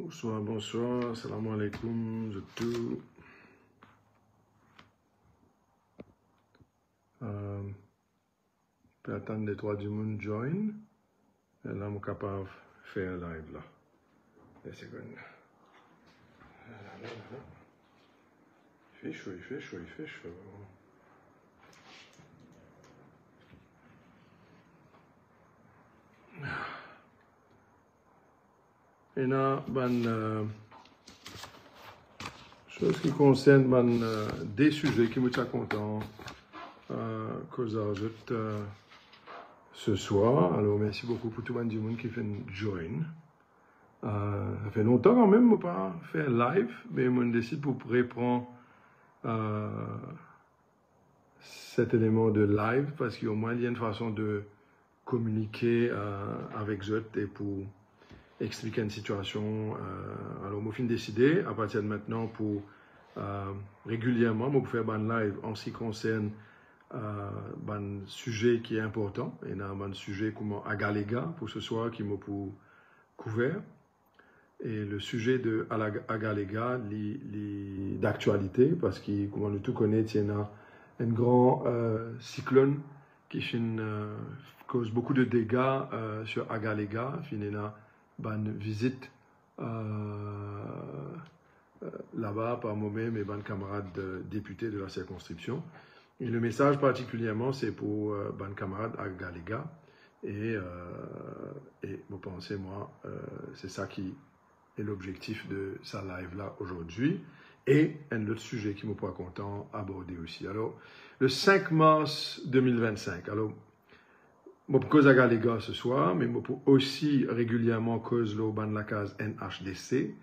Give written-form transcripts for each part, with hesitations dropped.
Bonsoir, bonsoir, salam alaikum, je tout. Peut attendre les trois du monde join. Et là, je suis capable de faire live là. Des secondes. Il fait chaud, il fait chaud, il fait chaud. Et là, chose qui concerne des sujets qui me tiennent content cause ce soir. Alors, merci beaucoup pour tout le monde qui fait une join. Ça fait longtemps quand même, je n'ai pas fait un live, mais je décide pour reprendre cet élément de live parce qu'au moins il y a une façon de communiquer avec eux et pour expliquer une situation. Alors, je vais décider à partir de maintenant pour régulièrement pour faire un live en ce qui concerne un sujet qui est important. Il y a un sujet comme Agalega pour ce soir qui m'a pour couvert. Et le sujet de Agalega d'actualité parce que, comme on le tout connaît, il y a un grand cyclone qui cause beaucoup de dégâts sur Agalega. Il y a une visite là-bas par moi-même et mes camarades députés de la circonscription. Et le message particulièrement, c'est pour mes camarades Agalega. Et vous pensez, moi, c'est ça qui est l'objectif de sa live là aujourd'hui. Et un autre sujet qui me pourra content aborder aussi. Alors, le 5 mars 2025, alors, je peux cause Agalega ce soir, mais je peux aussi régulièrement cause le ban la case NHDC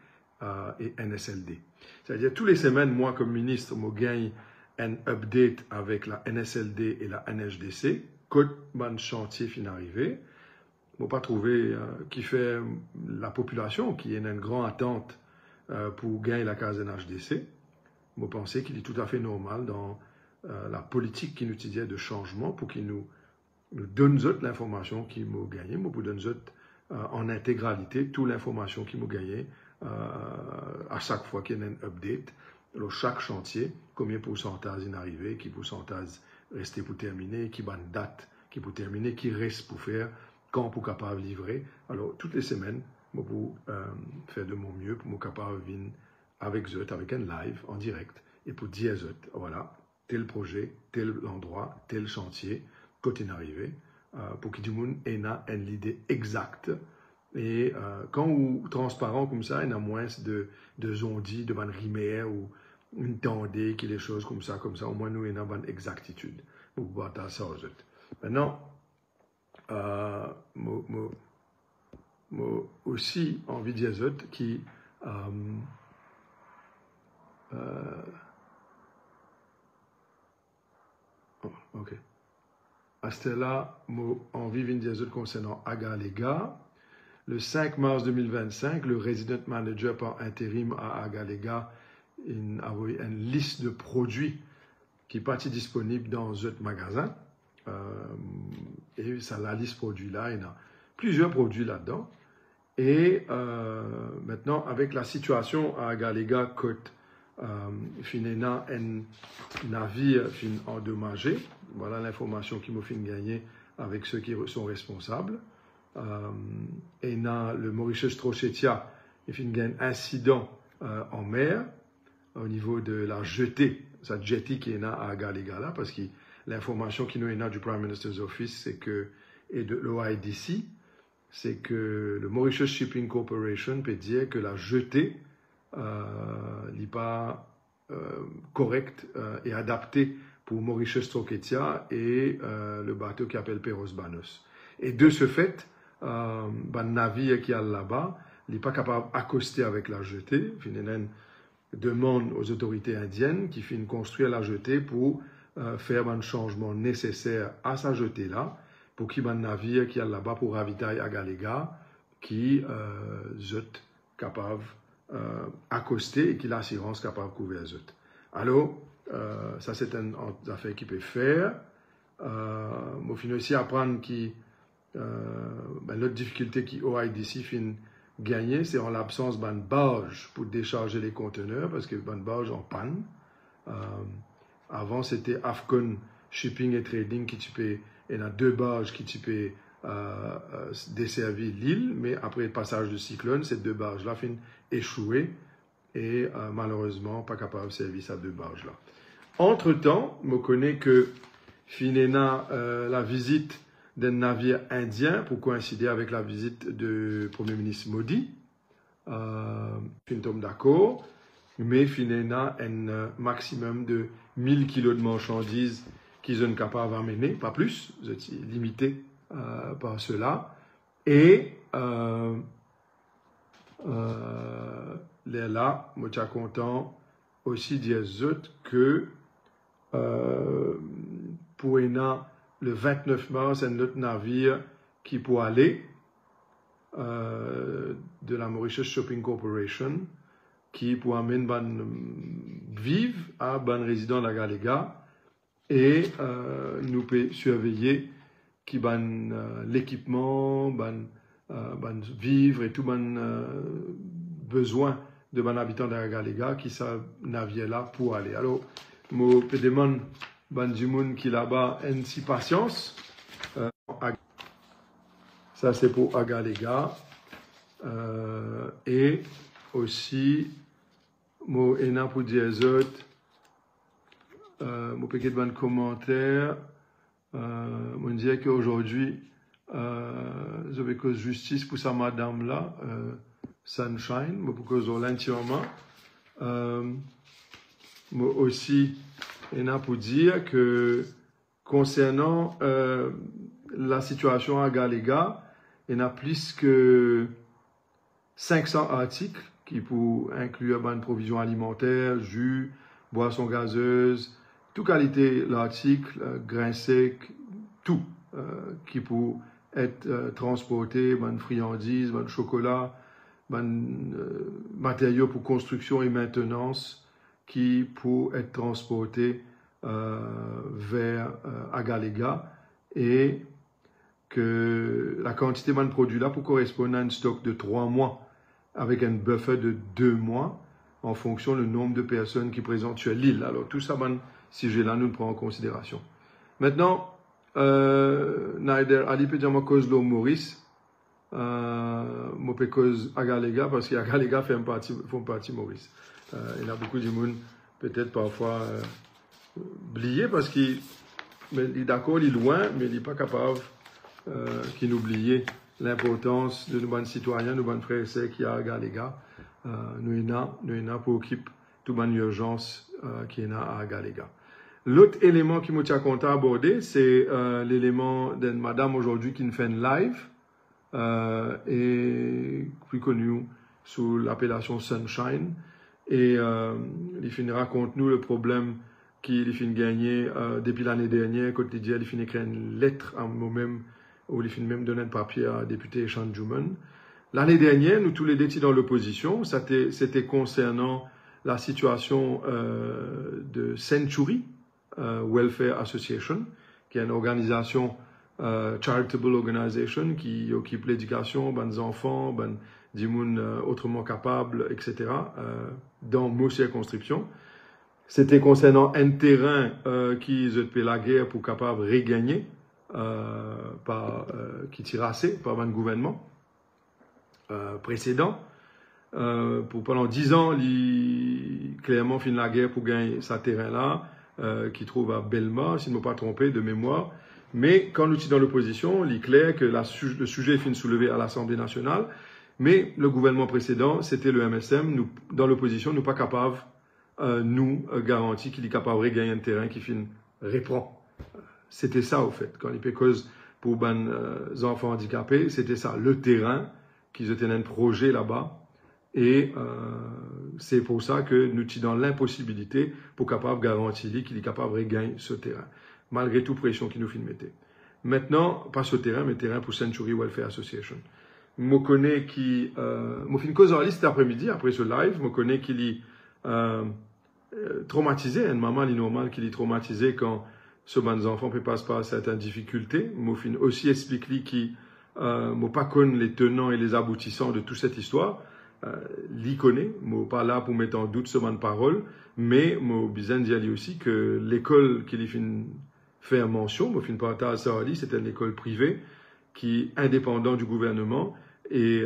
et NSLD. C'est-à-dire, tous les semaines, moi, comme ministre, je gagne un update avec la NSLD et la NHDC, quand mon chantier fin arrivé. Je n'ai pas trouvé qui fait la population, qui est une grande attente pour gagner la case NHDC. Je pensais qu'il est tout à fait normal dans la politique qui nous disait de changement pour qu'il nous donne l'information qu'il m'a gagné. Je vous donne en intégralité toute l'information qu'il m'a gagné à chaque fois qu'il y a un update. Alors, chaque chantier, combien de pourcentage il est arrivé, qui pourcentage resté pour terminer, qui bonne date qui pour terminer, qui reste pour faire, quand pour capable livrer. Alors, toutes les semaines, je peux faire de mon mieux pour me capable venir avec eux, avec un live en direct, et pour dire eux, voilà, tel projet, tel endroit, tel chantier, quand il est arrivé, pour que tout le monde ait une idée exacte. Et quand on est transparent comme ça, il y a moins de zondis, de bonne rimaire ou une tendée, qui des choses comme ça, au moins nous, il y a une bonne exactitude. Pour pouvoir ça aux autres. Maintenant, aussi envie de dire aux autres qui ok. À ce là, j'ai envie de dire aux autres concernant Agalega. Le 5 mars 2025, le resident manager par intérim à Agalega a envoyé une liste de produits qui est partie disponible dans un magasin. Et ça, la liste produits là, il y a plusieurs produits là-dedans. Et maintenant, avec la situation à Agalega, côte finalement un navire endommagé. Voilà l'information qui m'a fait gagner avec ceux qui sont responsables. Et dans le Mauritius Trochetia, il fait un incident en mer au niveau de la jetée, cette jetty qui est là à Agalega là, parce que l'information qui nous est là du Prime Minister's Office, c'est que, et de l'OIDC, c'est que le Mauritius Shipping Corporation peut dire que la jetée n'est pas correcte et adaptée pour Mauritius Trochetia et le bateau qui appelle Perros Banus. Et de ce fait, le navire qui est là-bas n'est pas capable d'accoster avec la jetée. Finalement, demande aux autorités indiennes qui finissent construire la jetée pour faire un changement nécessaire à sa jetée-là, pour qu'il y ait un navire qui est là-bas pour ravitailler Agalega, qui est capable d'accoster et qui l'assurance capable de couvrir les autres. Alors, ça c'est une affaire qu'il peut faire. Je finis aussi à apprendre que l'autre difficulté qui OIDC fin gagné, c'est en l'absence d'un barge pour décharger les conteneurs, parce que ban barge en panne. Avant, c'était Afcon Shipping et Trading qui il y a 2 barges qui desservi l'île, mais après le passage de cyclone, ces 2 barges-là finissent échouées et malheureusement pas capable de servir ces 2 barges-là. Entre-temps, je connais que Finena la visite d'un navire indien pour coïncider avec la visite du Premier ministre Modi. Fin tombe d'accord, mais Finena un maximum de 1000 kilos de marchandises qu'ils sont capables d'amener, pas plus, vous êtes limité par cela. Et là, moi, je suis content aussi dire que pour le 29 mars, un autre navire qui peut aller de la Mauritius Shopping Corporation qui peut amener vivre à ban résident de la Galega et nous peut surveiller qui ban l'équipement, ban vivre et tout besoin de ban habitants de la Galega qui ça navire là pour aller. Alors, je peux demander ban du monde qui là-bas une si patience. Ça c'est pour Agalega et aussi moi ena pour dire autres moi peut-être un commentaire moi dire qu'aujourd'hui je vais cause justice pour sa madame là Sunshine moi pour cause entièrement moi aussi ena pour dire que concernant la situation à Galega, il y a plus que 500 articles qui pour inclure une provision alimentaire, jus, boissons gazeuses, toute qualité l'article, grains secs, tout qui pour être transporté, bonne friandises, bon chocolat, matériaux pour construction et maintenance qui pour être transporté vers Agalega et que la quantité de produits là pour correspondre à un stock de 3 mois avec un buffer de 2 mois en fonction du nombre de personnes qui présentent sur l'île. Alors tout ça, si j'ai là, nous le prenons en considération. Maintenant, Naider Ali peut dire moi cause l'eau Maurice, moi peut cause Agalega parce qu'Agalega font partie Maurice. Il y a beaucoup de monde peut-être parfois oublié parce qu'il est d'accord, il est loin, mais il n'est pas capable qu'il oublie l'importance de nos bons citoyens, nos bons frères et sœurs qui y a à Galega. Nous sommes pour occuper toute bonne urgence qui est à Galega. L'autre élément qui me tient à aborder, c'est l'élément d'une madame aujourd'hui qui nous fait une live et plus connue sous l'appellation Sunshine. Et il finit raconte nous le problème qu'il finit gagner depuis l'année dernière. Quand il dit il finit écrire une lettre à moi-même où il finit même donner un papier à député Sean Juman. L'année dernière, nous tous les deux dans l'opposition, c'était concernant la situation de Century Welfare Association, qui est une organisation charitable organisation qui occupe l'éducation, des enfants, des gens autrement capables, etc. Dans nos circonscriptions. C'était concernant un terrain qui fait la guerre pour capable regagner qui tirassé par un gouvernement précédent. Pendant 10 ans, il clairement fin la guerre pour gagner ce terrain-là, qui trouve à Belma, si je ne me pas trompé de mémoire. Mais quand nous sommes dans l'opposition, il est clair que le sujet fin soulevé à l'Assemblée nationale. Mais le gouvernement précédent, c'était le MSM. Nous, dans l'opposition, nous pas capables, nous garantir qu'il est capable de regagner un terrain qui fin répond. C'était ça, au fait. Quand il fait cause pour les enfants handicapés, c'était ça, le terrain, qu'ils étaient un projet là-bas. Et c'est pour ça que nous sommes dans l'impossibilité pour capable garantir qu'il est capable de regagner ce terrain, malgré toute pression qu'il nous fait mettre. Maintenant, pas ce terrain, mais terrain pour Century Welfare Association. Je connais qui, je fais une cause en liste cet après-midi, après ce live, je connais qu'il est traumatisé, une maman, il est normal qu'il est traumatisé quand ce bon enfant peut passer par certaines difficultés. Je fin aussi expliquer qu'il moi pas connais les tenants et les aboutissants de toute cette histoire. L'y connaît, moi pas là pour mettre en doute ce man parole, mais moi besoin de dire aussi que l'école qu'il fait mention, moi fin partage ça dit, c'était une école privée qui est indépendante du gouvernement et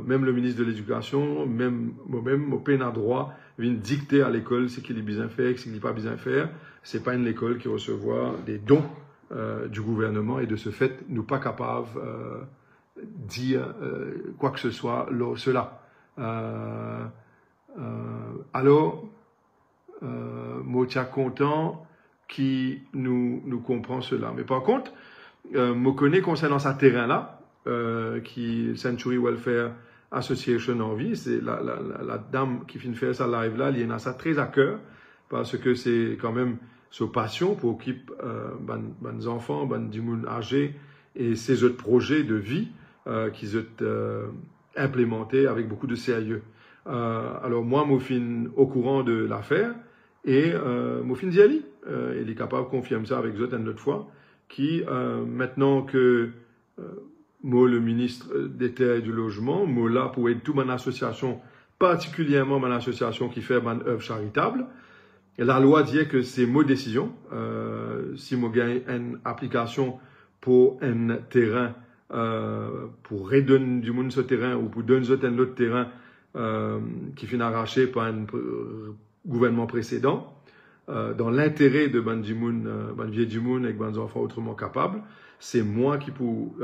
même le ministre de l'Éducation, même moi-même, au peine à droit, vient dicter à l'école ce qu'il est bien faire, ce qu'il n'est pas bien faire. C'est pas une école qui recevoir des dons du gouvernement et de ce fait, nous pas capables dire quoi que ce soit cela. Alors, moi, je suis content qui nous comprend cela. Mais par contre, je connais concernant ce terrain-là, qui Century Welfare Association en vie, c'est la dame qui vient faire ça live-là, elle a ça très à cœur, parce que c'est quand même sa passion pour occuper les enfants, les gens âgés, et ces autres projets de vie qu'ils ont implémentés avec beaucoup de sérieux. Alors moi, je suis au courant de l'affaire, et je suis d'y aller. Il est capable de confirmer ça avec eux une autre fois, qui, maintenant que moi, le ministre des Terres et du Logement, moi là pour aider toute mon association, particulièrement mon association qui fait mon œuvre charitable, la loi dit que c'est ma décision. Si moi gagne une application pour un terrain, pour redonner du monde ce terrain ou pour donner un autre terrain qui finit arraché par un gouvernement précédent, dans l'intérêt de ban vieux du monde et ban enfants autrement capables, c'est moi qui pour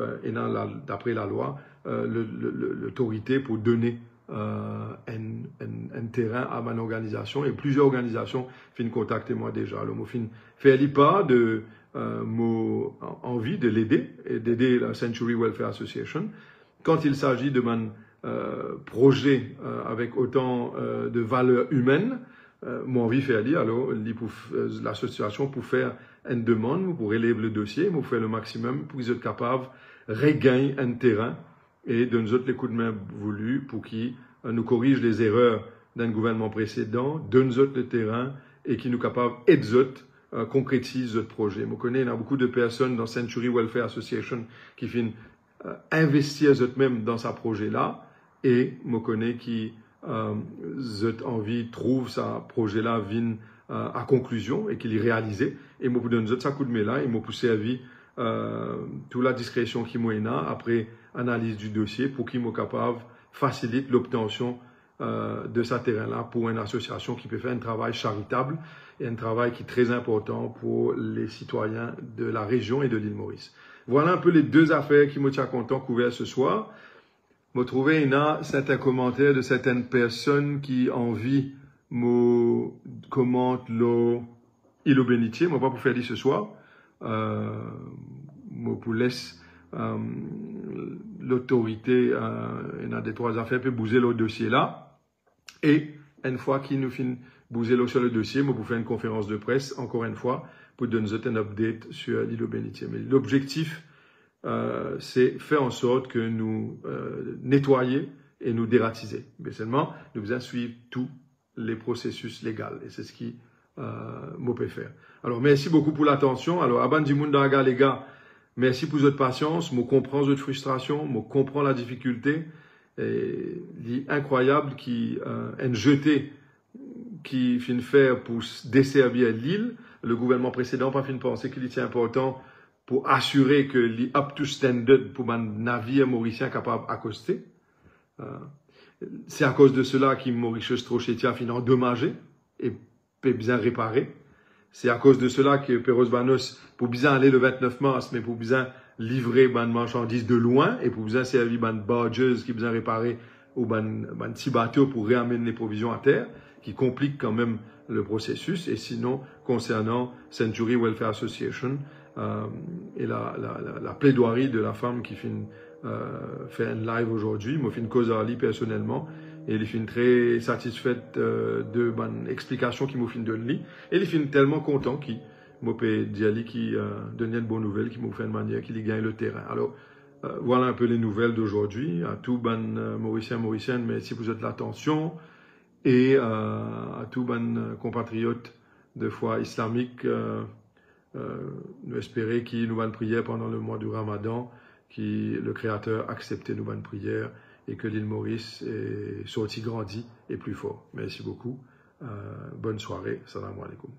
d'après la loi l'autorité pour donner un terrain à ma organisation et plusieurs organisations viennent contacter moi déjà. Alors moi fin faire pas de mon envie de l'aider et d'aider la Century Welfare Association quand il s'agit de mon projet avec autant de valeurs humaines. Mon envie fait aller alors l'association pour faire une demande pour élever le dossier, pour faire le maximum pour qu'ils soient capables de regagner un terrain et de nous autres les coups de main voulus pour qu'ils nous corrigent les erreurs d'un gouvernement précédent, de nous autres le terrain et qui nous capables d'aider concrétise notre projet. Je connais, il y a beaucoup de personnes dans Century Welfare Association qui viennent investir eux-mêmes dans ce projet-là et je connais qui envie trouve ce projet-là vient à conclusion et qu'il est réalisé et moi donne ça coup de main là et moi poussé à vie toute la discrétion qui m'a après analyse du dossier pour qu'il soit capable facilite l'obtention de ce terrain-là pour une association qui peut faire un travail charitable et un travail qui est très important pour les citoyens de la région et de l'île Maurice. Voilà un peu les deux affaires qui me tient content couvert ce soir. Me trouver certains commentaires de certaines personnes qui envient me commentent l'île bénitier. Moi pas pour faire dire ce soir. Moi pour laisse l'autorité il y a des trois affaires peut bouger le dossier là et une fois qu'il nous finit bouger sur le dossier, moi pour faire une conférence de presse encore une fois pour donner un update sur l'île bénitier. Mais l'objectif c'est faire en sorte que nous nettoyer et nous dératiser. Mais seulement, nous devons suivre tous les processus légaux. Et c'est ce qui moi peut faire. Alors, merci beaucoup pour l'attention. Alors, Aban Dimundaga, les gars, merci pour votre patience. Moi, comprends votre frustration. Moi, comprends la difficulté. Et l'incroyable qui est jeté qui fin faire pour desservir l'île. Le gouvernement précédent pas fin penser qu'il était important pour assurer que les up to standard pour un navire mauricien capable d'accoster. C'est à cause de cela que Mauritius Trochétia finit endommagé et peut bien réparer. C'est à cause de cela que Perros Banos, pour bien aller le 29 mars, mais pour bien livrer ban marchandises de loin et pour bien servir ban barges qui bien réparer ou ban petits bateaux pour réamener les provisions à terre, qui complique quand même le processus. Et sinon, concernant Century Welfare Association, et la plaidoirie de la femme qui fait un live aujourd'hui, moi fait une cause à lui personnellement et il est très satisfaite de mon explication qui m'a fait de lui et il est tellement content qu'il m'a dit Ali qui donne une bonne nouvelle qui m'a fait une manière qu'il gagne le terrain. Alors voilà un peu les nouvelles d'aujourd'hui à tout ban mauricienne, merci pour votre attention et à tout ban compatriotes de foi islamique. Nous espérons qu'ils nous vont prier pendant le mois du Ramadan, que le Créateur accepte nos bonnes prières et que l'île Maurice est sorti grandi et plus fort. Merci beaucoup. Bonne soirée. Salam alaikum.